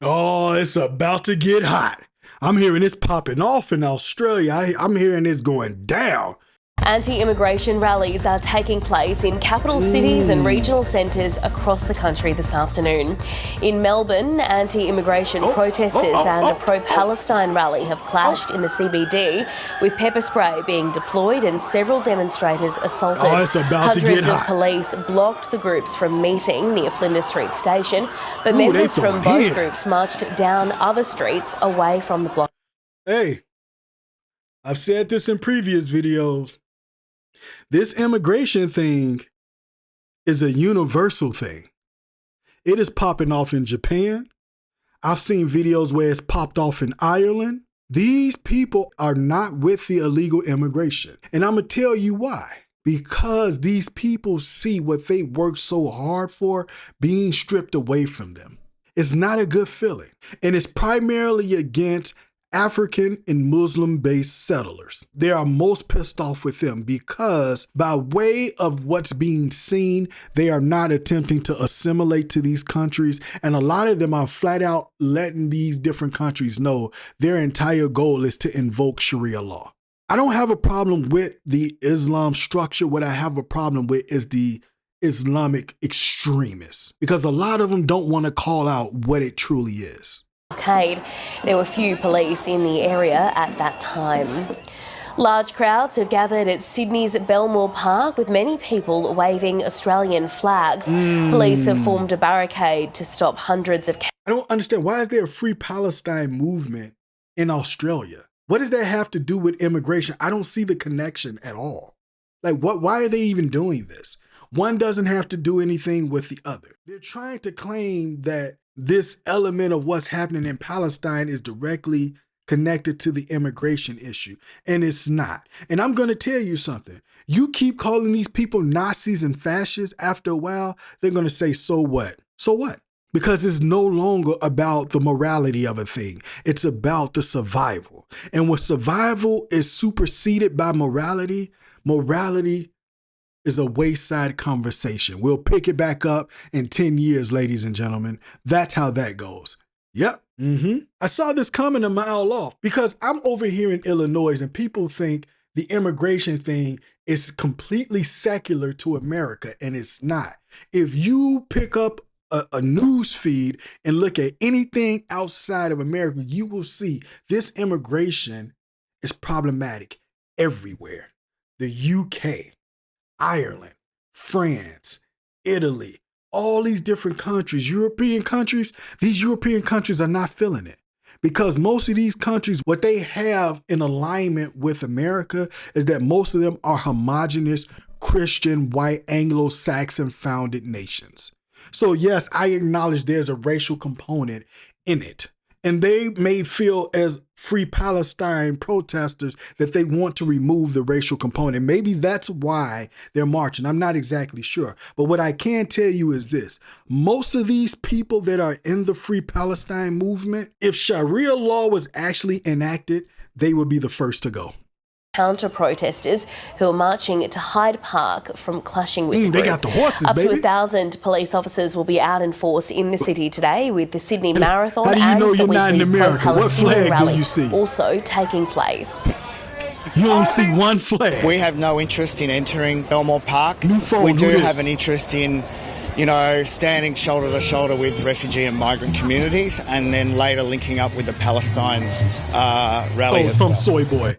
Oh, it's about to get hot. I'm hearing it's popping off in Australia. I'm hearing it's going down. Anti-immigration rallies are taking place in capital cities and regional centres across the country this afternoon. In Melbourne, anti-immigration protesters and a pro-Palestine rally have clashed in the CBD, with pepper spray being deployed and several demonstrators assaulted. It's about to get hot. Hundreds of police blocked the groups from meeting near Flinders Street station, but members from both groups marched down other streets away from the block. Hey, I've said this in previous videos. This immigration thing is a universal thing. It is popping off in Japan. I've seen videos where it's popped off in Ireland. These people are not with the illegal immigration. And I'm going to tell you why. Because these people see what they worked so hard for being stripped away from them. It's not a good feeling. And it's primarily against African and Muslim-based settlers. They are most pissed off with them because by way of what's being seen, they are not attempting to assimilate to these countries. And a lot of them are flat out letting these different countries know their entire goal is to invoke Sharia law. I don't have a problem with the Islam structure. What I have a problem with is the Islamic extremists, because a lot of them don't want to call out what it truly is. There were few police in the area at that time. Large crowds have gathered at Sydney's Belmore Park, with many people waving Australian flags. Police have formed a barricade to stop hundreds of... I don't understand. Why is there a Free Palestine movement in Australia? What does that have to do with immigration? I don't see the connection at all. Like, why are they even doing this? One doesn't have to do anything with the other. They're trying to claim that this element of what's happening in Palestine is directly connected to the immigration issue, and it's not. And I'm going to tell you something. You keep calling these people Nazis and fascists, after a while, they're going to say, so what? So what? Because it's no longer about the morality of a thing. It's about the survival. And when survival is superseded by morality, morality is a wayside conversation. We'll pick it back up in 10 years, ladies and gentlemen. That's how that goes. Yep. I saw this coming a mile off because I'm over here in Illinois and people think the immigration thing is completely secular to America, and it's not. If you pick up a news feed and look at anything outside of America, you will see this immigration is problematic everywhere. The UK, Ireland, France, Italy, all these different countries, European countries, these European countries are not feeling it. Because most of these countries, what they have in alignment with America is that most of them are homogenous, Christian, white, Anglo-Saxon founded nations. So yes, I acknowledge there's a racial component in it. And they may feel as Free Palestine protesters that they want to remove the racial component. Maybe that's why they're marching. I'm not exactly sure. But what I can tell you is this. Most of these people that are in the Free Palestine movement, if Sharia law was actually enacted, they would be the first to go. Counter-protesters who are marching to Hyde Park from clashing with the group. They got the horses, Up baby. to 1,000 police officers will be out in force in the city today, with the Sydney Marathon How do you and know the you're not in weekly America? What flag rally do you see? also taking place. You only see one flag. We have no interest in entering Belmore Park. We do have an interest in, standing shoulder to shoulder with refugee and migrant communities, and then later linking up with the Palestine rally. Some soy boy.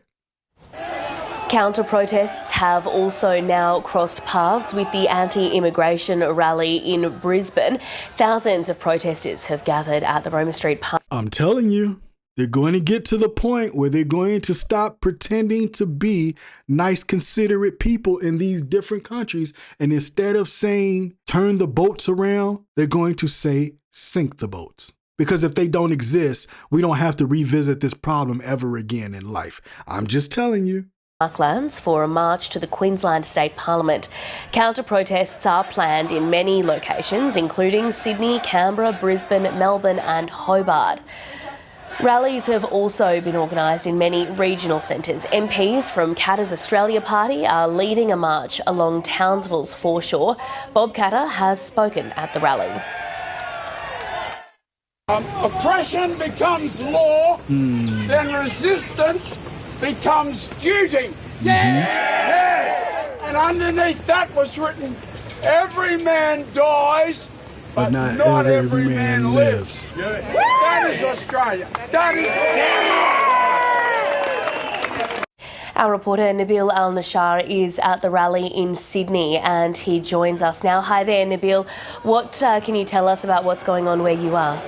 Counter-protests have also now crossed paths with the anti-immigration rally in Brisbane. Thousands of protesters have gathered at the Roma Street Park. I'm telling you, they're going to get to the point where they're going to stop pretending to be nice, considerate people in these different countries. And instead of saying, turn the boats around, they're going to say, sink the boats. Because if they don't exist, we don't have to revisit this problem ever again in life. I'm just telling you. Parklands for a march to the Queensland State Parliament. Counter-protests are planned in many locations, including Sydney, Canberra, Brisbane, Melbourne and Hobart. Rallies have also been organised in many regional centres. MPs from Katter's Australia Party are leading a march along Townsville's foreshore. Bob Katter has spoken at the rally. Oppression becomes law, then resistance becomes duty. And underneath that was written, every man dies, but not every man lives. That is Australia. That is Our reporter Nabil Al-Nashar is at the rally in Sydney and he joins us now. Hi there, Nabil. What can you tell us about what's going on where you are?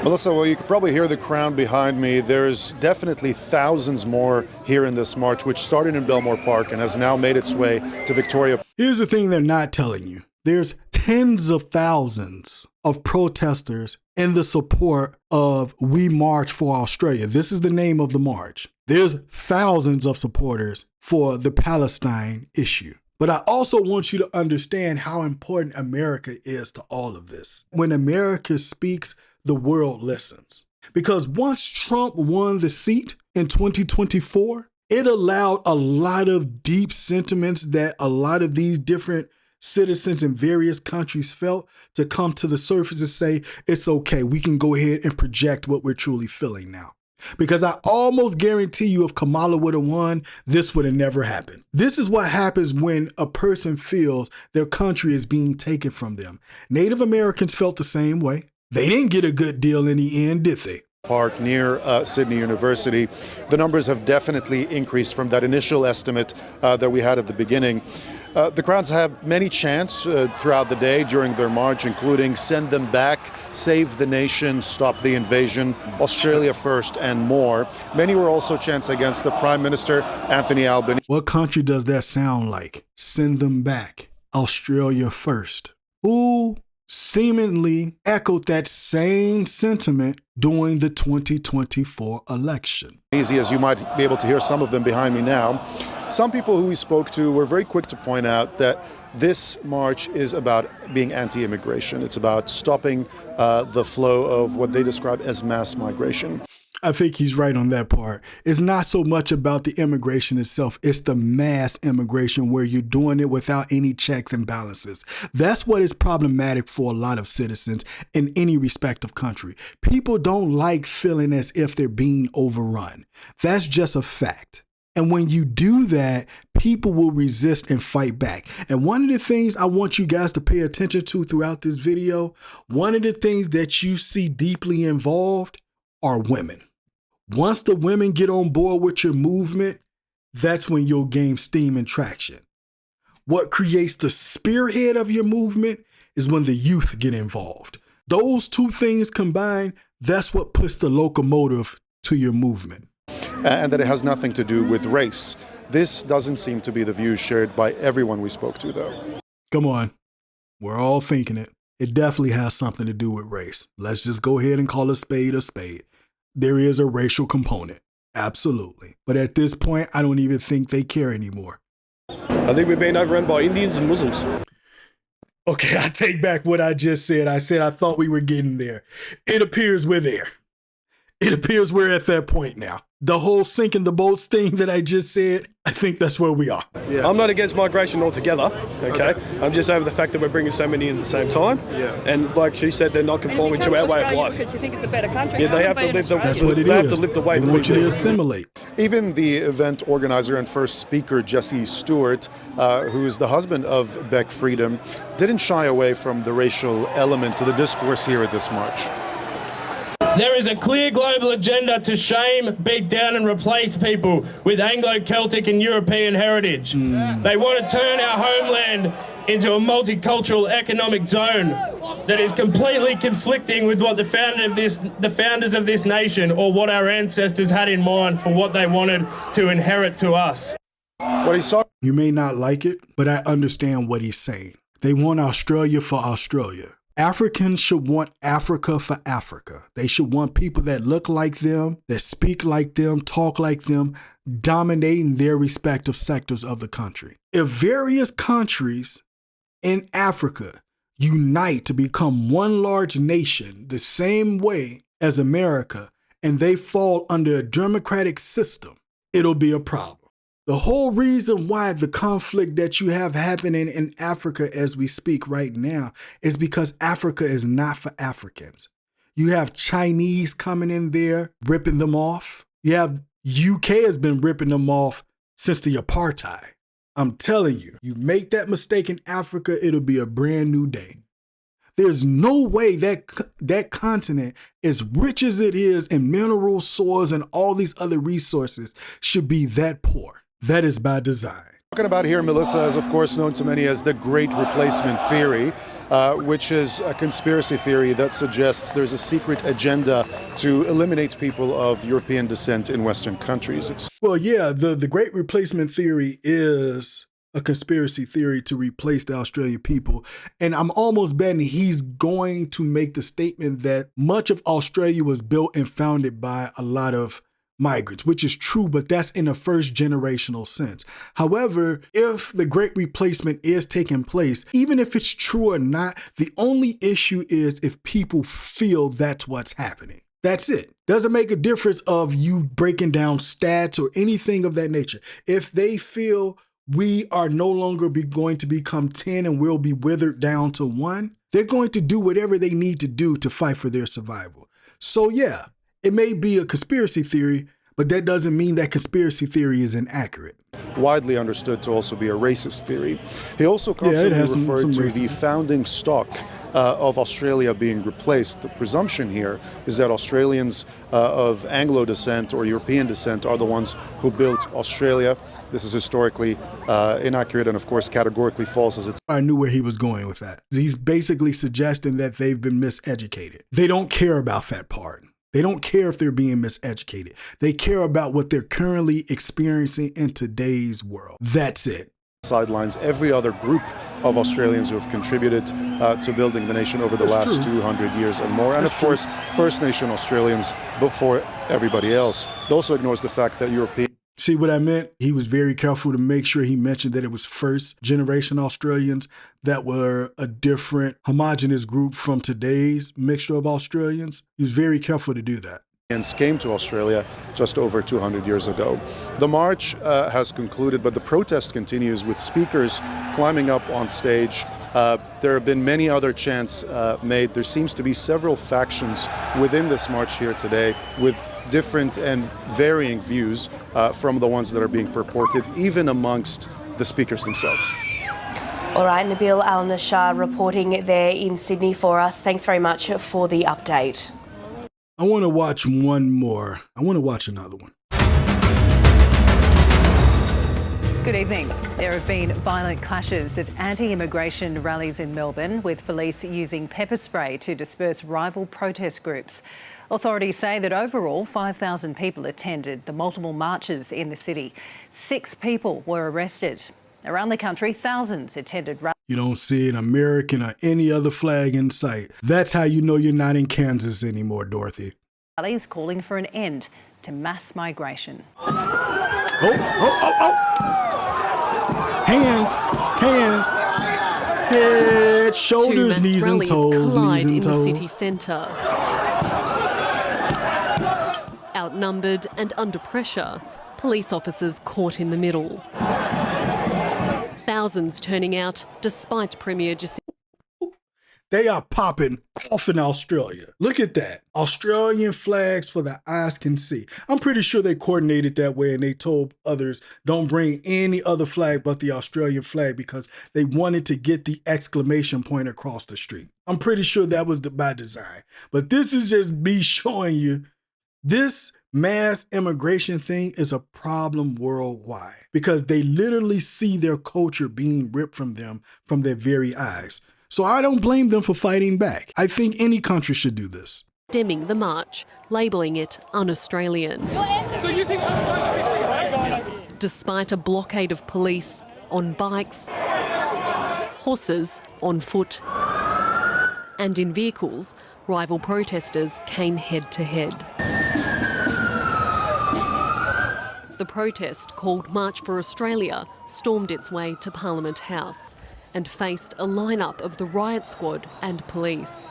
Melissa, well, you can probably hear the crowd behind me. There's definitely thousands more here in this march, which started in Belmore Park and has now made its way to Victoria. Here's the thing they're not telling you. There's tens of thousands of protesters in the support of We March for Australia. This is the name of the march. There's thousands of supporters for the Palestine issue. But I also want you to understand how important America is to all of this. When America speaks, the world listens. Because once Trump won the seat in 2024, it allowed a lot of deep sentiments that a lot of these different citizens in various countries felt to come to the surface and say, it's okay, we can go ahead and project what we're truly feeling now. Because I almost guarantee you if Kamala would have won, this would have never happened. This is what happens when a person feels their country is being taken from them. Native Americans felt the same way. They didn't get a good deal in the end, did they? Park near Sydney University. The numbers have definitely increased from that initial estimate that we had at the beginning. The crowds have many chants throughout the day during their march, including Send Them Back, Save the Nation, Stop the Invasion, Australia First, and more. Many were also chants against the Prime Minister, Anthony Albanese. What country does that sound like? Send them back, Australia First. Who seemingly echoed that same sentiment during the 2024 election. Easy as you might be able to hear some of them behind me now. Some people who we spoke to were very quick to point out that this march is about being anti-immigration. It's about stopping the flow of what they describe as mass migration. I think he's right on that part. It's not so much about the immigration itself. It's the mass immigration where you're doing it without any checks and balances. That's what is problematic for a lot of citizens in any respective country. People don't like feeling as if they're being overrun. That's just a fact. And when you do that, people will resist and fight back. And one of the things I want you guys to pay attention to throughout this video, one of the things that you see deeply involved are women. Once the women get on board with your movement, that's when you'll gain steam and traction. What creates the spearhead of your movement is when the youth get involved. Those two things combined, that's what puts the locomotive to your movement. And that it has nothing to do with race. This doesn't seem to be the view shared by everyone we spoke to, though. Come on, we're all thinking it. It definitely has something to do with race. Let's just go ahead and call a spade a spade. There is a racial component, absolutely. But at this point, I don't even think they care anymore. I think we're being overrun by Indians and Muslims. Okay, I take back what I just said. I said I thought we were getting there. It appears we're there. It appears we're at that point now. The whole sinking the boats thing that I just said, I think that's where we are. Yeah. I'm not against migration altogether, okay? I'm just over the fact that we're bringing so many in at the same time. Yeah. And like she said, they're not conforming to our way of life. Because you think it's a better country. Yeah, they have to live the That's what it they is. have to live the way they that want you we to live. assimilate. Even the event organizer and first speaker, Jesse Stewart, who is the husband of Beck Freedom, didn't shy away from the racial element to the discourse here at this march. There is a clear global agenda to shame, beat down and replace people with Anglo-Celtic and European heritage. They want to turn our homeland into a multicultural economic zone that is completely conflicting with what the founders of this nation or what our ancestors had in mind for what they wanted to inherit to us. What he saw. You may not like it, but I understand what he's saying. They want Australia for Australia. Africans should want Africa for Africa. They should want people that look like them, that speak like them, talk like them, dominating their respective sectors of the country. If various countries in Africa unite to become one large nation the same way as America, and they fall under a democratic system, it'll be a problem. The whole reason why the conflict that you have happening in Africa as we speak right now is because Africa is not for Africans. You have Chinese coming in there, ripping them off. You have UK has been ripping them off since the apartheid. I'm telling you, you make that mistake in Africa, it'll be a brand new day. There's no way that continent, as rich as it is in mineral soils and all these other resources, should be that poor. That is by design. Talking about here, Melissa, is of course known to many as the Great Replacement Theory, which is a conspiracy theory that suggests there's a secret agenda to eliminate people of European descent in Western countries. The Great Replacement Theory is a conspiracy theory to replace the Australian people. And I'm almost betting he's going to make the statement that much of Australia was built and founded by a lot of migrants, which is true, but that's in a first generational sense. However, if the Great Replacement is taking place, even if it's true or not, the only issue is if people feel that's what's happening. That's it. Doesn't make a difference of you breaking down stats or anything of that nature. If they feel we are no longer going to become 10 and we'll be withered down to 1, they're going to do whatever they need to do to fight for their survival. So yeah, it may be a conspiracy theory, but that doesn't mean that conspiracy theory is inaccurate. Widely understood to also be a racist theory. He also constantly referred to the founding stock of Australia being replaced. The presumption here is that Australians of Anglo descent or European descent are the ones who built Australia. This is historically inaccurate and, of course, categorically false. I knew where he was going with that. He's basically suggesting that they've been miseducated. They don't care about that part. They don't care if they're being miseducated. They care about what they're currently experiencing in today's world. That's it. Sidelines every other group of Australians who have contributed to building the nation over the last 200 years and more. And of course, First Nation Australians before everybody else. It also ignores the fact that European... See what I meant? He was very careful to make sure he mentioned that it was first generation Australians that were a different homogenous group from today's mixture of Australians. He was very careful to do that. Came to Australia just over 200 years ago. The march has concluded, but the protest continues with speakers climbing up on stage. There have been many other chants made. There seems to be several factions within this march here today with different and varying views from the ones that are being purported, even amongst the speakers themselves. All right, Nabil Al-Nashar reporting there in Sydney for us. Thanks very much for the update. I want to watch one more. I want to watch another one. Good evening. There have been violent clashes at anti-immigration rallies in Melbourne, with police using pepper spray to disperse rival protest groups. Authorities say that overall 5,000 people attended the multiple marches in the city. 6 people were arrested. Around the country, thousands attended rallies. You don't see an American or any other flag in sight. That's how you know you're not in Kansas anymore, Dorothy. Rallies calling for an end to mass migration. Hands, head, shoulders, knees and toes, knees and toes. In the city centre. Outnumbered and under pressure, police officers caught in the middle. Thousands turning out despite Premier Jacinda. They are popping off in Australia. Look at that. Australian flags for the eyes can see. I'm pretty sure they coordinated that way and they told others don't bring any other flag but the Australian flag because they wanted to get the exclamation point across the street. I'm pretty sure that was by design. But this is just me showing you this mass immigration thing is a problem worldwide because they literally see their culture being ripped from them from their very eyes. So I don't blame them for fighting back. I think any country should do this. Condemning the march, labelling it un-Australian. So you think despite a blockade of police on bikes, horses on foot, and in vehicles, rival protesters came head to head. The protest, called March for Australia, stormed its way to Parliament House and faced a lineup of the riot squad and police.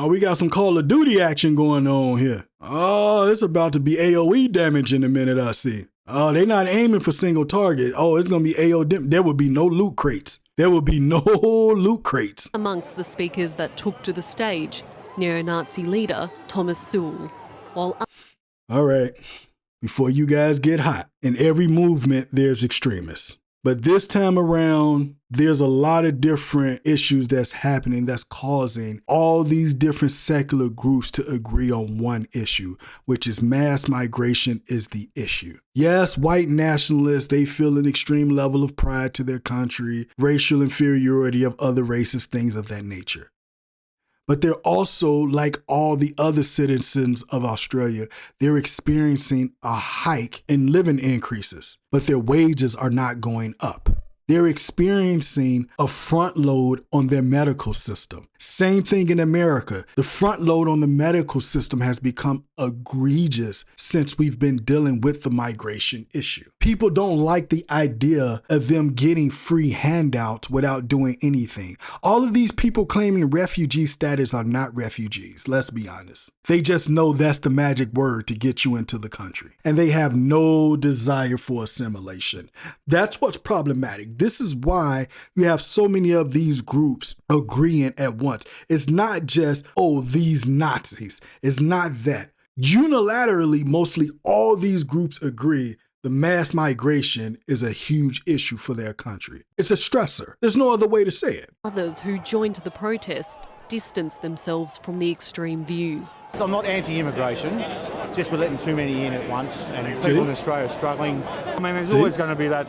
Oh, we got some Call of Duty action going on here. Oh, it's about to be AoE damage in a minute, I see. Oh, they're not aiming for single target. Oh, it's going to be AoE. There will be no loot crates. There will be no loot crates. Amongst the speakers that took to the stage, neo-Nazi leader Thomas Sewell, while... All right, before you guys get hot, in every movement there's extremists. But this time around, there's a lot of different issues that's happening that's causing all these different secular groups to agree on one issue, which is mass migration is the issue. Yes, white nationalists, they feel an extreme level of pride to their country, racial inferiority of other races, things of that nature. But they're also, like all the other citizens of Australia, they're experiencing a hike in living increases, but their wages are not going up. They're experiencing a front load on their medical system. Same thing in America. The front load on the medical system has become egregious since we've been dealing with the migration issue. People don't like the idea of them getting free handouts without doing anything. All of these people claiming refugee status are not refugees, let's be honest. They just know that's the magic word to get you into the country. And they have no desire for assimilation. That's what's problematic. This is why you have so many of these groups agreeing at once. It's not just, oh, these Nazis. It's not that. Unilaterally, mostly all these groups agree the mass migration is a huge issue for their country. It's a stressor. There's no other way to say it. Others who joined the protest distanced themselves from the extreme views. So I'm not anti-immigration, it's just we're letting too many in at once and people in Australia are struggling. I mean, there's always going to be that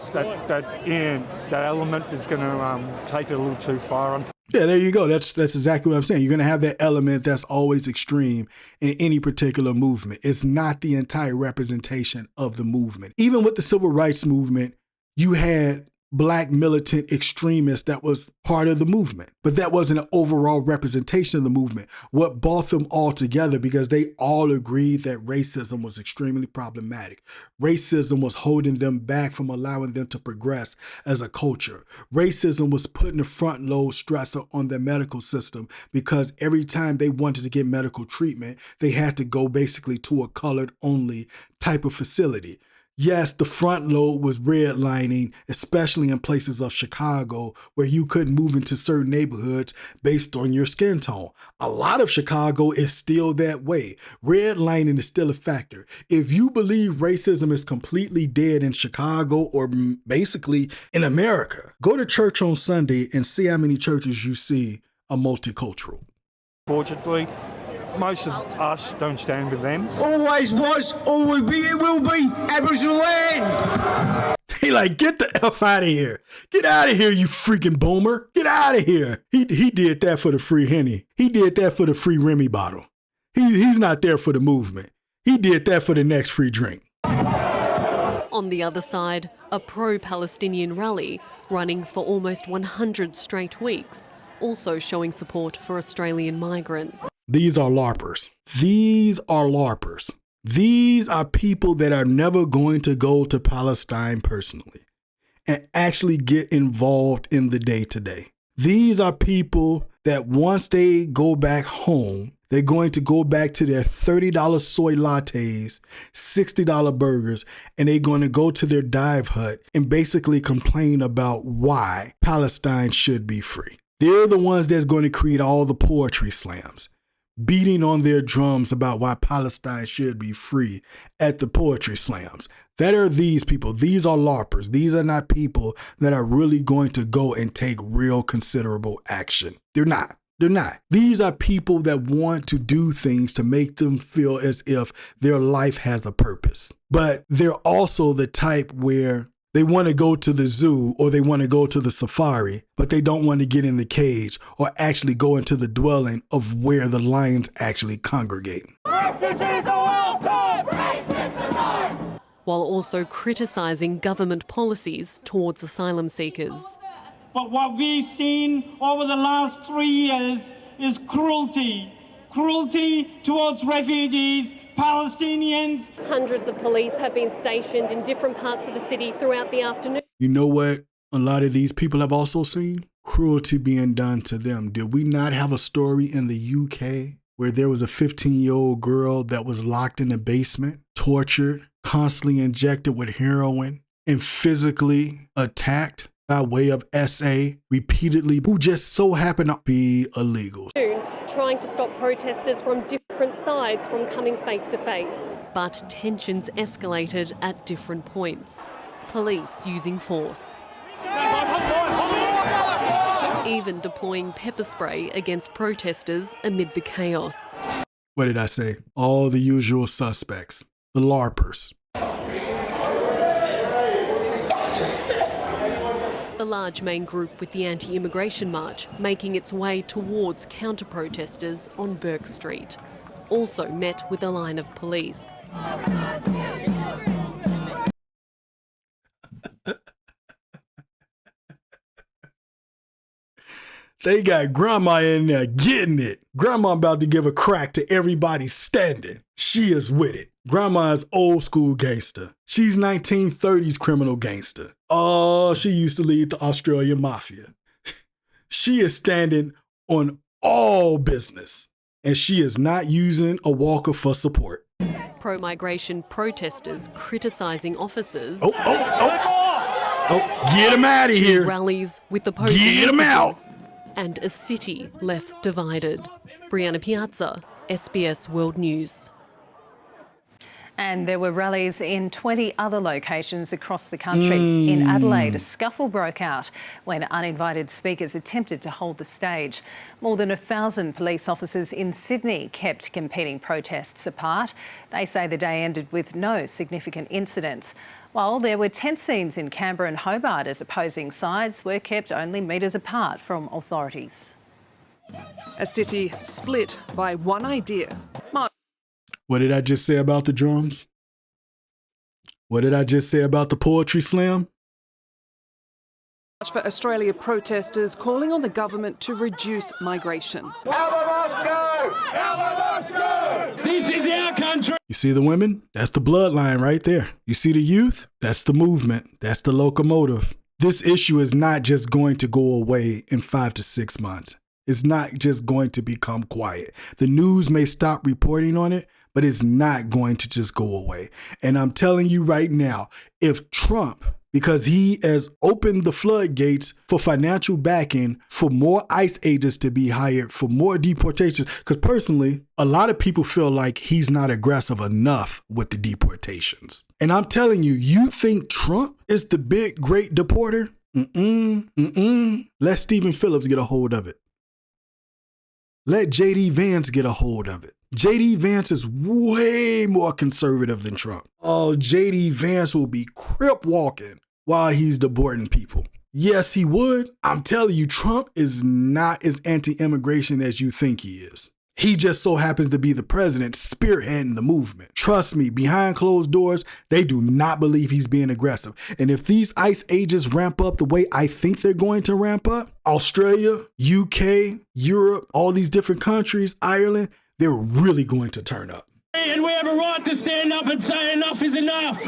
element that's going to take it a little too far. Yeah, there you go. That's exactly what I'm saying. You're going to have that element that's always extreme in any particular movement. It's not the entire representation of the movement. Even with the civil rights movement, you had Black militant extremists that was part of the movement, but that wasn't an overall representation of the movement. What brought them all together, because they all agreed that racism was extremely problematic. Racism was holding them back from allowing them to progress as a culture. Racism was putting a front load stressor on their medical system because every time they wanted to get medical treatment, they had to go basically to a colored only type of facility. Yes, the front load was redlining, especially in places of Chicago where you couldn't move into certain neighborhoods based on your skin tone. A lot of Chicago is still that way. Redlining is still a factor. If you believe racism is completely dead in Chicago or basically in America, go to church on Sunday and see how many churches you see are multicultural. Fortunately, most of us don't stand with them. Always was, always be, it will be Aboriginal land. He like, get the F out of here. Get out of here, you freaking boomer. Get out of here. He did that for the free Henny. He did that for the free Remy bottle. He's not there for the movement. He did that for the next free drink. On the other side, a pro-Palestinian rally running for almost 100 straight weeks, also showing support for Australian migrants. These are LARPers. These are LARPers. These are people that are never going to go to Palestine personally and actually get involved in the day-to-day. These are people that once they go back home, they're going to go back to their $30 soy lattes, $60 burgers, and they're going to go to their dive hut and basically complain about why Palestine should be free. They're the ones that's going to create all the poetry slams, beating on their drums about why Palestine should be free at the poetry slams. That are these people. These are LARPers. These are not people that are really going to go and take real considerable action. They're not. They're not. These are people that want to do things to make them feel as if their life has a purpose. But they're also the type where they want to go to the zoo or they want to go to the safari, but they don't want to get in the cage or actually go into the dwelling of where the lions actually congregate. Refugees are welcome! Racism! While also criticising government policies towards asylum seekers. But what we've seen over the last 3 years is cruelty. Cruelty towards refugees, Palestinians. Hundreds of police have been stationed in different parts of the city throughout the afternoon. You know what a lot of these people have also seen? Cruelty being done to them. Did we not have a story in the UK where there was a 15-year-old girl that was locked in the basement, tortured, constantly injected with heroin, and physically attacked by way of SA repeatedly, who just so happened to be illegal. Trying to stop protesters from different sides from coming face to face. But tensions escalated at different points. Police using force. Even deploying pepper spray against protesters amid the chaos. What did I say? All the usual suspects. The LARPers. The large main group with the anti-immigration march making its way towards counter-protesters on Burke Street. Also met with a line of police. They got Grandma in there getting it. Grandma about to give a crack to everybody standing. She is with it. Grandma is old school gangster. She's 1930s criminal gangster. Oh, she used to lead the Australian mafia. She is standing on all business, and she is not using a walker for support. Pro-migration protesters criticising officers. Oh, get him out of here. Rallies with opposing get him out. And a city left divided. Brianna Piazza, SBS World News. And there were rallies in 20 other locations across the country. In Adelaide, a scuffle broke out when uninvited speakers attempted to hold the stage. More than 1,000 police officers in Sydney kept competing protests apart. They say the day ended with no significant incidents. While there were tense scenes in Canberra and Hobart as opposing sides were kept only metres apart from authorities. A city split by one idea. What did I just say about the drums? What did I just say about the poetry slam? For Australia protesters calling on the government to reduce migration. This is our country. You see the women? That's the bloodline right there. You see the youth? That's the movement. That's the locomotive. This issue is not just going to go away in 5 to 6 months. It's not just going to become quiet. The news may stop reporting on it, but it's not going to just go away. And I'm telling you right now, if Trump, because he has opened the floodgates for financial backing for more ICE agents to be hired, for more deportations, because personally, a lot of people feel like he's not aggressive enough with the deportations. And I'm telling you, you think Trump is the big, great deporter? Let Stephen Phillips get a hold of it. Let J.D. Vance get a hold of it. J.D. Vance is way more conservative than Trump. Oh, J.D. Vance will be crip walking while he's deporting people. Yes, he would. I'm telling you, Trump is not as anti-immigration as you think he is. He just so happens to be the president spearheading the movement. Trust me, behind closed doors, they do not believe he's being aggressive. And if these ICE agents ramp up the way I think they're going to ramp up, Australia, UK, Europe, all these different countries, Ireland, they're really going to turn up. And we have a right to stand up and say enough is enough.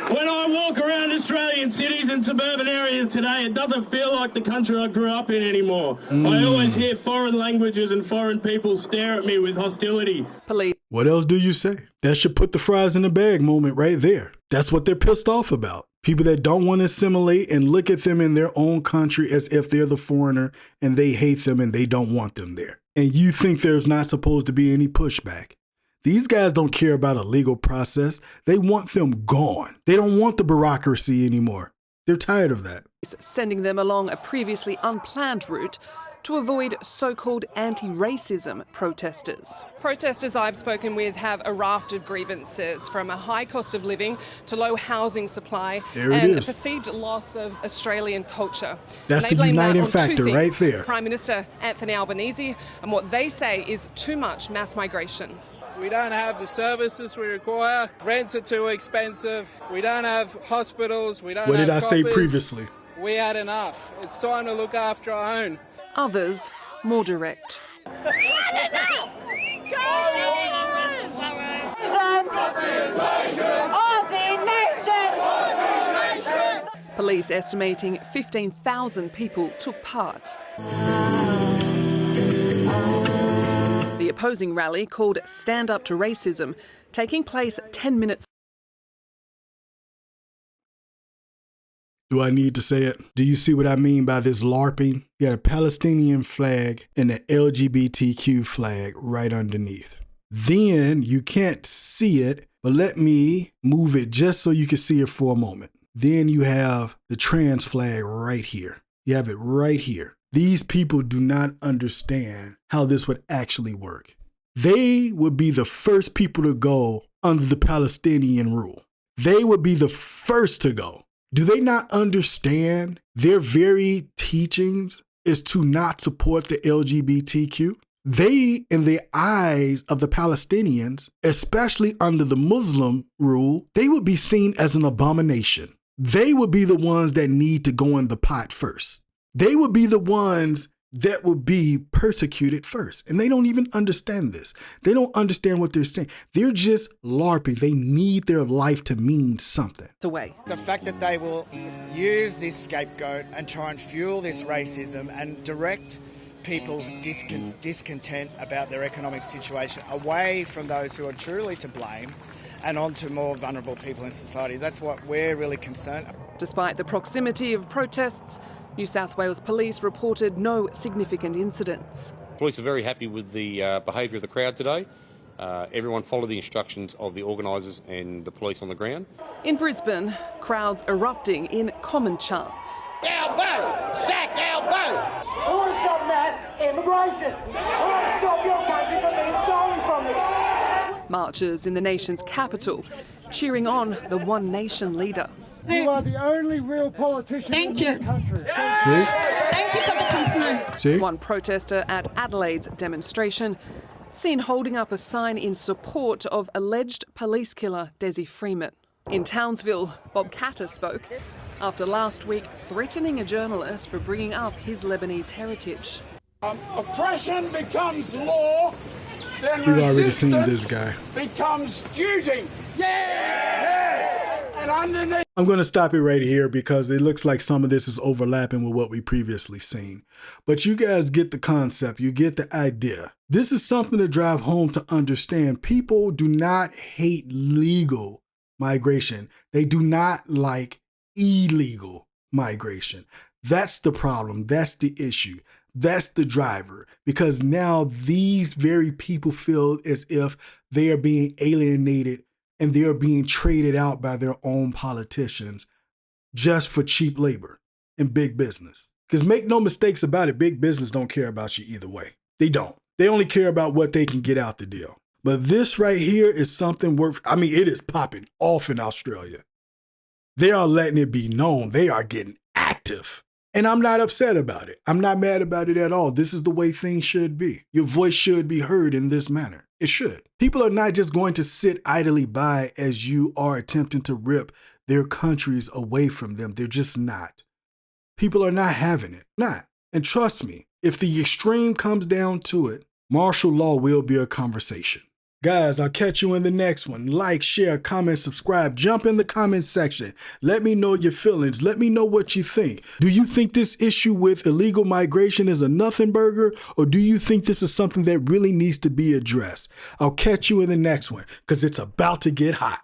When I walk around Australian cities and suburban areas today, it doesn't feel like the country I grew up in anymore. I always hear foreign languages and foreign people stare at me with hostility. Police. What else do you say? That should put the fries in the bag moment right there. That's what they're pissed off about. People that don't want to assimilate and look at them in their own country as if they're the foreigner and they hate them and they don't want them there. And you think there's not supposed to be any pushback. These guys don't care about a legal process. They want them gone. They don't want the bureaucracy anymore. They're tired of that. Sending them along a previously unplanned route to avoid so-called anti-racism protesters. Protesters I've spoken with have a raft of grievances, from a high cost of living to low housing supply and a perceived loss of Australian culture. That's the uniting factor right there. Prime Minister Anthony Albanese, and what they say is too much mass migration. We don't have the services we require. Rents are too expensive. We don't have hospitals. We don't have What did I coppers. say previously? We had enough. It's time to look after our own. Others more direct. police estimating 15,000 people took part. The opposing rally, called Stand Up to Racism, taking place 10 minutes. Do I need to say it? Do you see what I mean by this LARPing? You got a Palestinian flag and an LGBTQ flag right underneath. Then you can't see it, but let me move it just so you can see it for a moment. Then you have the trans flag right here. You have it right here. These people do not understand how this would actually work. They would be the first people to go under the Palestinian rule. They would be the first to go. Do they not understand their very teachings is to not support the LGBTQ? They, in the eyes of the Palestinians, especially under the Muslim rule, they would be seen as an abomination. They would be the ones that need to go in the pot first. They would be the ones that would be persecuted first. And they don't even understand this. They don't understand what they're saying. They're just LARPing. They need their life to mean something. The fact that they will use this scapegoat and try and fuel this racism and direct people's discontent about their economic situation away from those who are truly to blame and onto more vulnerable people in society. That's what we're really concerned. Despite the proximity of protests, New South Wales Police reported no significant incidents. Police are very happy with the behaviour of the crowd today. Everyone followed the instructions of the organisers and the police on the ground. In Brisbane, crowds erupting in common chants. Elbow! Sack elbow! Who will stop mass immigration? Who will stop your country from being stolen from you? Marchers in the nation's capital cheering on the One Nation leader. You are the only real politician in this country. Thank you for the compliment. One protester at Adelaide's demonstration seen holding up a sign in support of alleged police killer Desi Freeman. In Townsville, Bob Catter spoke after last week threatening a journalist for bringing up his Lebanese heritage. Oppression becomes law, then We've already seen this guy. becomes duty. Yeah! And underneath. I'm going to stop it right here because it looks like some of this is overlapping with what we previously seen. But you guys get the concept. You get the idea. This is something to drive home to understand. People do not hate legal migration. They do not like illegal migration. That's the problem. That's the issue. That's the driver. Because now these very people feel as if they are being alienated and they're being traded out by their own politicians just for cheap labor and big business. Because make no mistakes about it, big business don't care about you either way. They don't. They only care about what they can get out the deal. But this right here is something it is popping off in Australia. They are letting it be known. They are getting active. And I'm not upset about it. I'm not mad about it at all. This is the way things should be. Your voice should be heard in this manner. It should. People are not just going to sit idly by as you are attempting to rip their countries away from them. They're just not. People are not having it. Not. And trust me, if the extreme comes down to it, martial law will be a conversation. Guys, I'll catch you in the next one. Like, share, comment, subscribe. Jump in the comment section. Let me know your feelings. Let me know what you think. Do you think this issue with illegal migration is a nothing burger? Or do you think this is something that really needs to be addressed? I'll catch you in the next one because it's about to get hot.